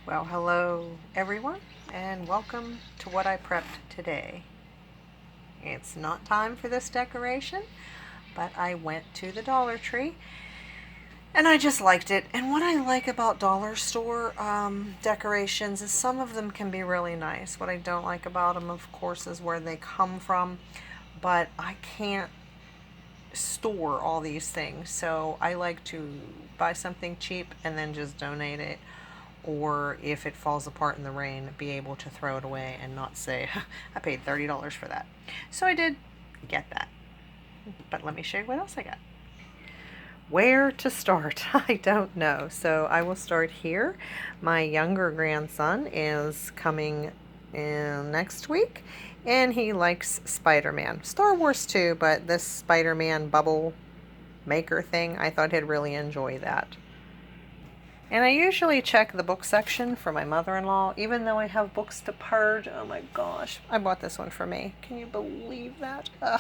Well, hello everyone, and welcome to what I prepped today. It's not time for this decoration, but I went to the Dollar Tree and I just liked it. And what I like about dollar store decorations is some of them can be really nice. What I don't like about them, of course, is where they come from, but I can't store all these things, so I like to buy something cheap and then just donate it, or if it falls apart in the rain, be able to throw it away and not say I paid $30 for that. So I did get that, but let me show you what else I got. Where to start? I don't know, so I will start here. My younger grandson is coming in next week, and he likes Spider-Man. Star Wars too, but this Spider-Man bubble maker thing, I thought he'd really enjoy that. And I usually check the book section for my mother-in-law, even though I have books to purge. Oh my gosh, I bought this one for me. Can you believe that? Ugh.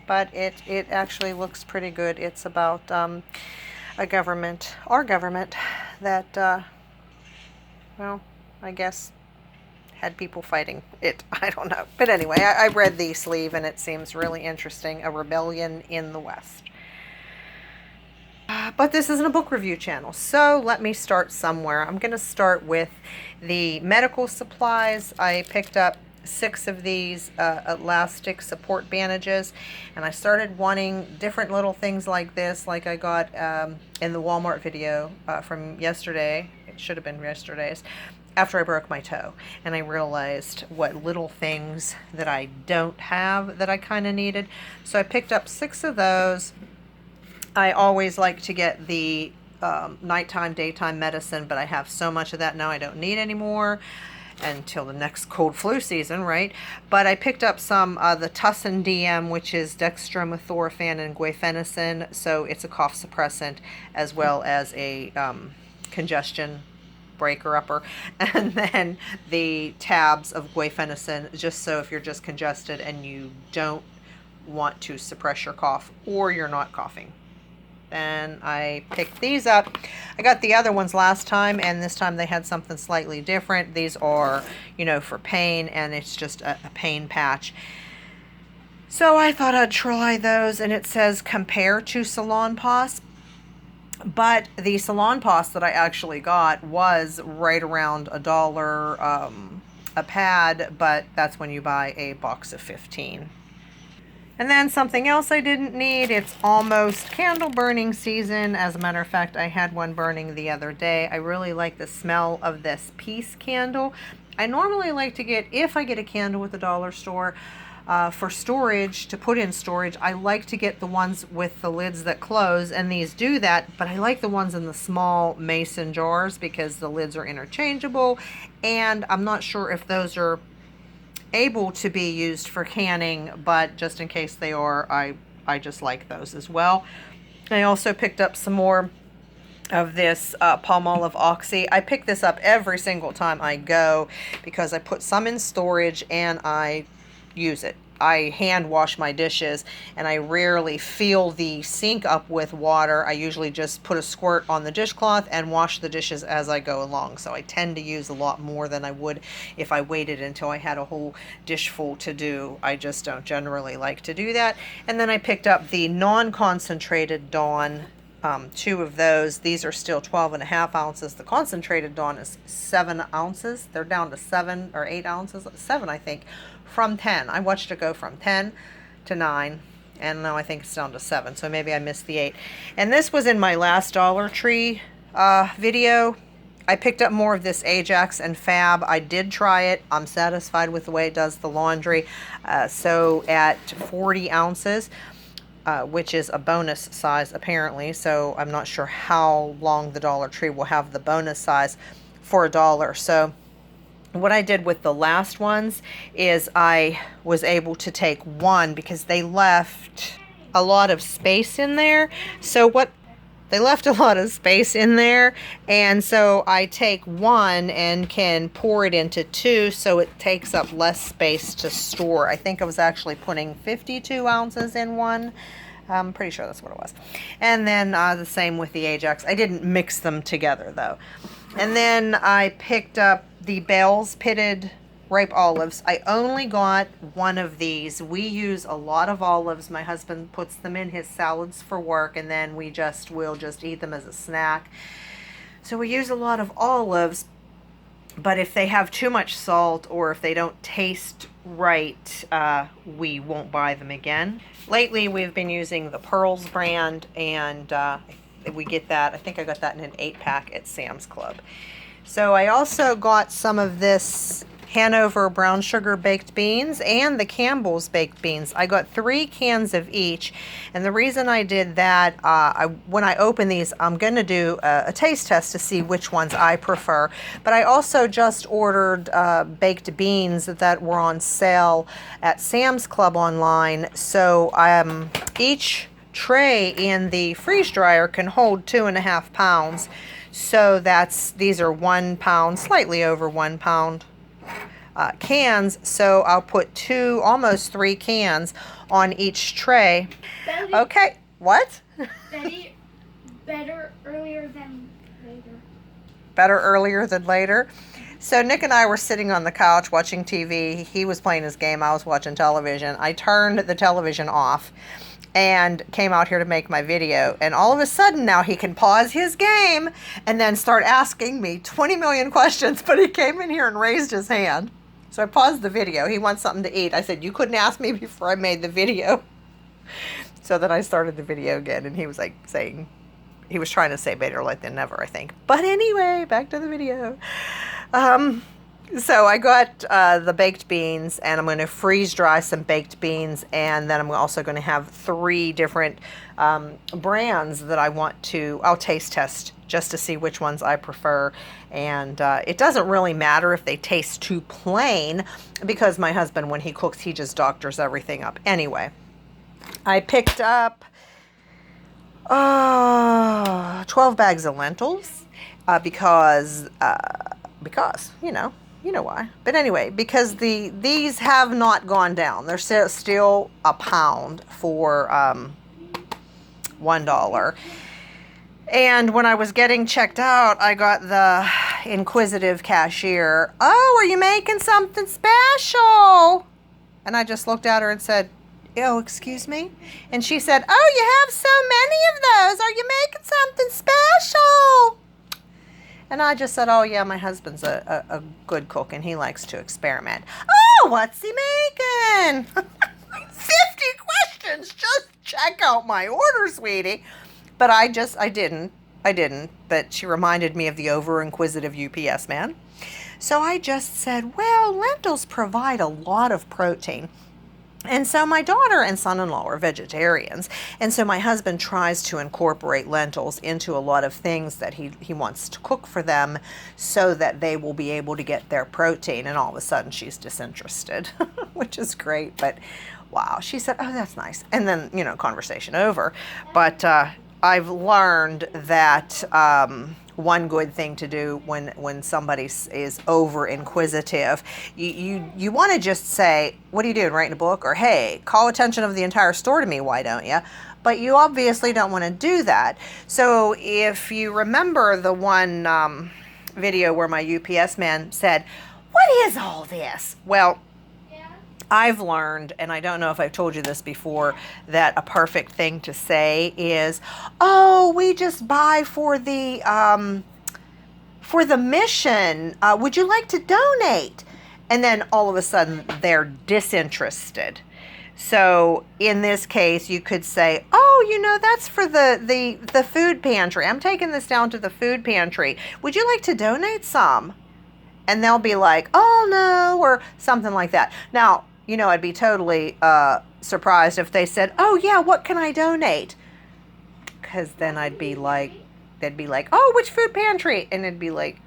But it actually looks pretty good. It's about a government, our government, that, well, I guess had people fighting it. I don't know. But anyway, I read the sleeve and it seems really interesting. A rebellion in the West. But this isn't a book review channel, so let me start somewhere. I'm going to start with the medical supplies. I picked up 6 of these elastic support bandages, and I started wanting different little things like this, like I got in the Walmart video from yesterday. It should have been yesterday's, after I broke my toe, and I realized what little things that I don't have that I kind of needed. So I picked up 6 of those. I always like to get the nighttime, daytime medicine, but I have so much of that now I don't need anymore until the next cold flu season, right? But I picked up some the Tussin DM, which is dextromethorphan and guaifenesin, so it's a cough suppressant as well as a congestion breaker-upper, and then the tabs of guaifenesin, just so if you're just congested and you don't want to suppress your cough or you're not coughing. And I picked these up. I got the other ones last time, and this time they had something slightly different. These are, you know, for pain, and it's just a pain patch. So I thought I'd try those, and it says compare to Salonpas. But the Salonpas that I actually got was right around $1 a pad, but that's when you buy a box of 15. And then something else I didn't need, it's almost candle burning season. As a matter of fact, I had one burning the other day. I really like the smell of this peace candle. I normally like to get, if I get a candle at the dollar store, for storage, to put in storage, I like to get the ones with the lids that close, and these do that, but I like the ones in the small mason jars because the lids are interchangeable, and I'm not sure if those are able to be used for canning, but just in case they are, I just like those as well. I also picked up some more of this Palmolive Oxy. I pick this up every single time I go because I put some in storage and I use it. I hand wash my dishes, and I rarely fill the sink up with water. I usually just put a squirt on the dishcloth and wash the dishes as I go along. So I tend to use a lot more than I would if I waited until I had a whole dish full to do. I just don't generally like to do that. And then I picked up the non-concentrated Dawn, 2 of those. These are still 12.5 ounces. The concentrated Dawn is 7 ounces. They're down to 7 or 8 ounces. 7, I think, from 10. I watched it go from 10 to 9, and now I think it's down to 7, so maybe I missed the 8. And this was in my last Dollar Tree video. I picked up more of this Ajax and Fab. I did try it. I'm satisfied with the way it does the laundry. So at 40 ounces, which is a bonus size apparently, so I'm not sure how long the Dollar Tree will have the bonus size for $1. So what I did with the last ones is I was able to take one because they left a lot of space in there. So they left a lot of space in there, and so I take one and can pour it into 2, so it takes up less space to store. I think I was actually putting 52 ounces in one. I'm pretty sure that's what it was. And then the same with the Ajax. I didn't mix them together though. And then I picked up the Bell's Pitted Ripe Olives. I only got one of these. We use a lot of olives. My husband puts them in his salads for work, and then we'll just eat them as a snack. So we use a lot of olives, but if they have too much salt or if they don't taste right, we won't buy them again. Lately, we've been using the Pearls brand, and we get that. I think I got that in an 8-pack at Sam's Club. So I also got some of this Hanover brown sugar baked beans and the Campbell's baked beans. I got 3 cans of each, and the reason I did that, when I open these, I'm going to do a taste test to see which ones I prefer. But I also just ordered baked beans that were on sale at Sam's Club online. So each tray in the freeze dryer can hold 2.5 pounds. So these are 1 pound, slightly over 1 pound cans. So I'll put almost 3 cans on each tray. Betty, okay, what? Betty, better earlier than later. Better earlier than later. So Nick and I were sitting on the couch watching TV. He was playing his game. I was watching television. I turned the television off and came out here to make my video. And all of a sudden now he can pause his game and then start asking me 20 million questions. But he came in here and raised his hand. So I paused the video. He wants something to eat. I said, you couldn't ask me before I made the video. So then I started the video again, and he was like saying, he was trying to say better late than never, I think. But anyway, back to the video. So I got the baked beans, and I'm going to freeze dry some baked beans, and then I'm also going to have 3 different brands that I'll taste test just to see which ones I prefer. And it doesn't really matter if they taste too plain, because my husband, when he cooks, he just doctors everything up. Anyway, I picked up 12 bags of lentils because you know why. But anyway, because these have not gone down. They're still a pound for $1. And when I was getting checked out, I got the inquisitive cashier. Oh, are you making something special? And I just looked at her and said, oh, excuse me? And she said, oh, you have so many of those. Are you making something special? And I just said, oh, yeah, my husband's a good cook, and he likes to experiment. Oh, what's he making? 50 questions. Just check out my order, sweetie. But I didn't. But she reminded me of the over-inquisitive UPS man. So I just said, well, lentils provide a lot of protein. And so my daughter and son-in-law are vegetarians. And so my husband tries to incorporate lentils into a lot of things that he wants to cook for them so that they will be able to get their protein. And all of a sudden she's disinterested, which is great. But wow, she said, oh, that's nice. And then, conversation over. But I've learned that one good thing to do when somebody is over inquisitive, you want to just say, what are you doing, writing a book? Or, hey, call attention of the entire store to me, why don't you? But you obviously don't want to do that. So if you remember the one video where my UPS man said, what is all this? Well, I've learned, and I don't know if I've told you this before, that a perfect thing to say is, oh, we just buy for the mission. Would you like to donate? And then all of a sudden they're disinterested. So in this case, you could say, oh, that's for the food pantry. I'm taking this down to the food pantry. Would you like to donate some? And they'll be like, oh, no, or something like that. Now, I'd be totally surprised if they said, oh, yeah, what can I donate? Because then they'd be like, oh, which food pantry? And it'd be like,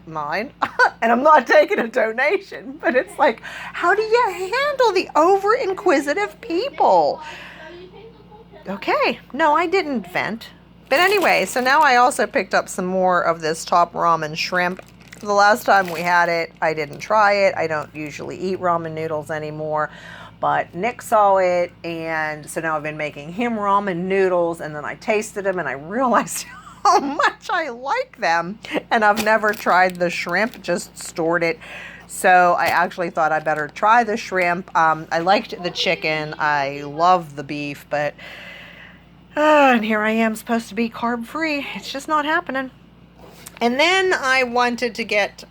mine. And I'm not taking a donation. But it's like, how do you handle the over-inquisitive people? Okay. No, I didn't vent. But anyway, so now I also picked up some more of this top ramen shrimp. The last time we had it, I didn't try it. I don't usually eat ramen noodles anymore, but Nick saw it, and so now I've been making him ramen noodles, and then I tasted them, and I realized how much I like them. And I've never tried the shrimp, just stored it. So I actually thought I better try the shrimp. I liked the chicken. I love the beef, but and here I am supposed to be carb free. It's just not happening. And then I wanted to get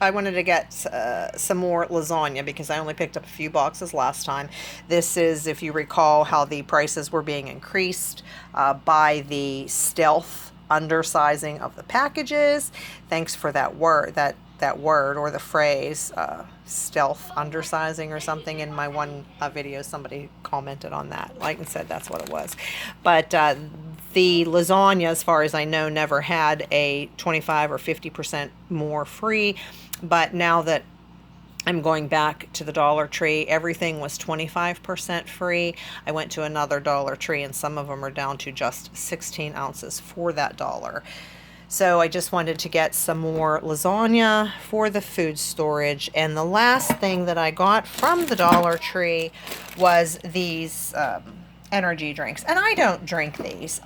some more lasagna because I only picked up a few boxes last time. This is, if you recall, how the prices were being increased by the stealth undersizing of the packages. Thanks for that word, that word or the phrase, stealth undersizing or something. In my one video, somebody commented on that, like, and said that's what it was. But the lasagna, as far as I know, never had a 25 or 50% more free. But now that I'm going back to the Dollar Tree, everything was 25% free. I went to another Dollar Tree, and some of them are down to just 16 ounces for that $1. So I just wanted to get some more lasagna for the food storage. And the last thing that I got from the Dollar Tree was these energy drinks. And I don't drink these.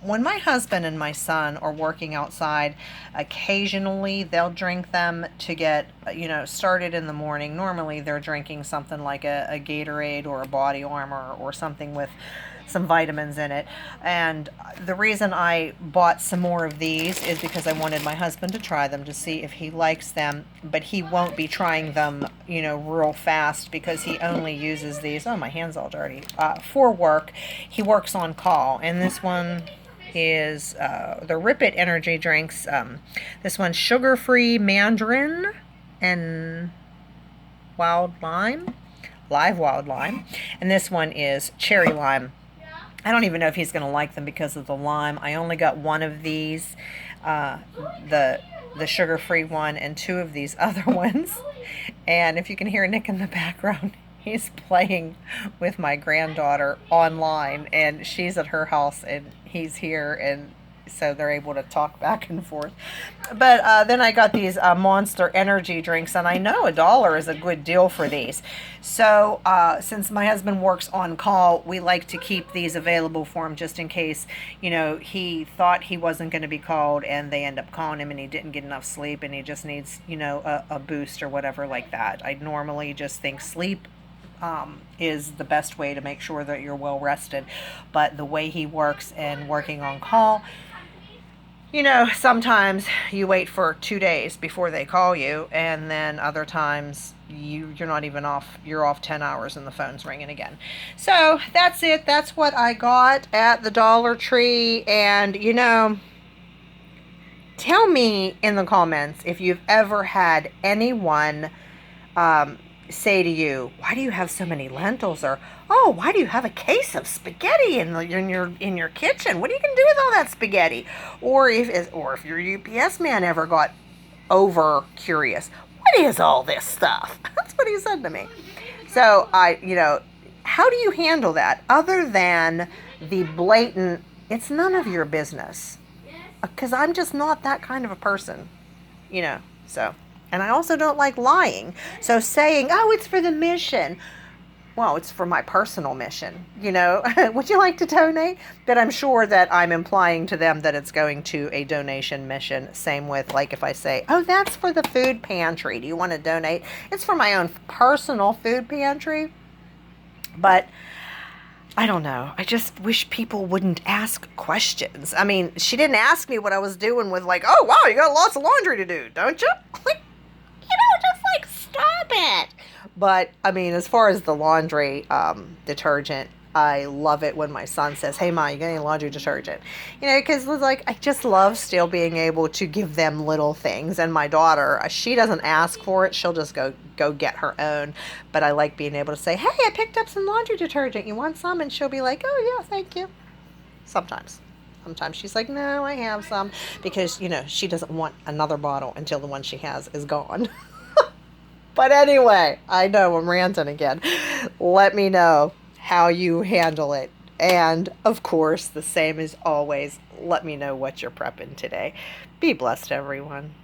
When my husband and my son are working outside, occasionally they'll drink them to get, started in the morning. Normally they're drinking something like a Gatorade or a Body Armor or something with some vitamins in it. And the reason I bought some more of these is because I wanted my husband to try them to see if he likes them, but he won't be trying them, real fast because he only uses these, oh, my hand's all dirty, for work. He works on call, and this one is the Rip It energy drinks. This one's sugar-free mandarin and live wild lime, and this one is cherry lime. I don't even know if he's going to like them because of the lime. I only got one of these, the sugar-free one, and two of these other ones. And if you can hear Nick in the background, he's playing with my granddaughter online, and she's at her house and he's here, and so they're able to talk back and forth. But then I got these Monster energy drinks, and I know $1 is a good deal for these. So since my husband works on call, we like to keep these available for him just in case, he thought he wasn't going to be called and they end up calling him and he didn't get enough sleep and he just needs, a boost or whatever like that. I normally just think sleep is the best way to make sure that you're well rested. But the way he works and working on call, sometimes you wait for 2 days before they call you, and then other times you're not even off. You're off 10 hours and the phone's ringing again. So that's it. That's what I got at the Dollar Tree. And, tell me in the comments if you've ever had anyone say to you, why do you have so many lentils? Or, oh, why do you have a case of spaghetti in your kitchen? What are you going to do with all that spaghetti? Or if your UPS man ever got over curious, what is all this stuff? That's what he said to me. So how do you handle that other than the blatant, it's none of your business? Because I'm just not that kind of a person, so. And I also don't like lying. So saying, oh, it's for the mission. Well, it's for my personal mission. Would you like to donate? But I'm sure that I'm implying to them that it's going to a donation mission. Same with, like, if I say, oh, that's for the food pantry. Do you want to donate? It's for my own personal food pantry. But I don't know. I just wish people wouldn't ask questions. I mean, she didn't ask me what I was doing with, like, oh, wow, you got lots of laundry to do, don't you? Stop it. But I mean, as far as the laundry detergent, I love it when my son says, hey, Ma, you got any laundry detergent? Because I just love still being able to give them little things. And my daughter, she doesn't ask for it. She'll just go get her own. But I like being able to say, hey, I picked up some laundry detergent. You want some? And she'll be like, oh, yeah, thank you. Sometimes she's like, no, I have some. Because, she doesn't want another bottle until the one she has is gone. But anyway, I know I'm ranting again. Let me know how you handle it. And, of course, the same as always, let me know what you're prepping today. Be blessed, everyone.